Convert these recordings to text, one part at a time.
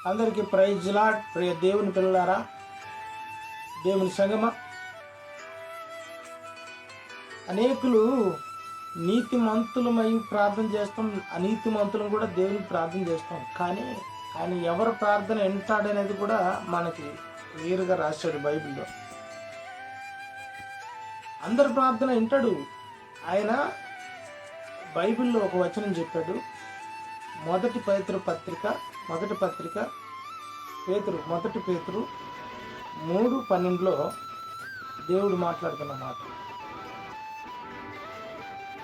అందరికీ praise lord. ప్రియ దేవుని పిల్లలారా, దేవుని సంగమ, అనేకులు నీతిమంతులమై ప్రార్థన చేస్తాం, అనీతిమంతులను కూడా దేవునికి ప్రార్థన చేస్తాం. కానీ ఆయన ఎవరి ప్రార్థన వింటాడనేది కూడా మనకి క్లియర్గా రాశాడు బైబిల్లో. అందరి ప్రార్థన వింటాడు ఆయన. బైబిల్లో ఒక వచనం చెప్పాడు, మొదటి పేతురు 3:12 దేవుడు మాట్లాడుతున్న మాట,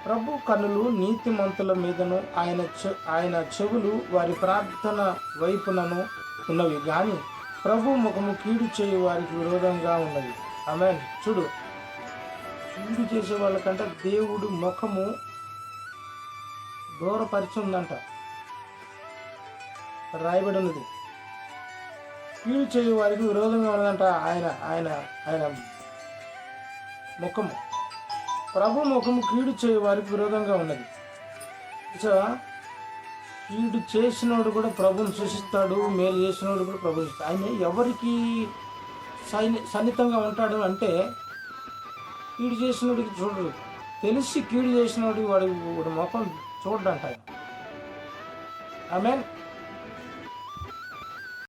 ప్రభు కన్నులు నీతిమంతుల మీదను ఆయన చెవులు వారి ప్రార్థన వైపునను ఉన్నవి, కానీ ప్రభు ముఖము కీడు చేయు వారికి విరోధంగా ఉన్నది. ఆమేన్. చూడు, కీడు చేసే వాళ్ళకంటే దేవుడు ముఖము దూరపరిచి ఉందంట, రాయబడి ఉన్నది. కీడు చేయు వారికి విరోధంగా ఉన్నదంట ఆయన ముఖము. ప్రభు ముఖము కీడు చేయు వారికి విరోధంగా ఉన్నది. సో కీడు చేసినోడు కూడా ప్రభుని సూచిస్తాడు, మేలు చేసినోడు కూడా ప్రభు సూచిస్తాడు. ఆయన ఎవరికి సన్నిహితంగా ఉంటాడు అంటే, కీడు చేసినోడికి చూడడు, తెలిసి కీడు చేసినోడికి వాడి ముఖం చూడంట ఆయన. ఆమేన్.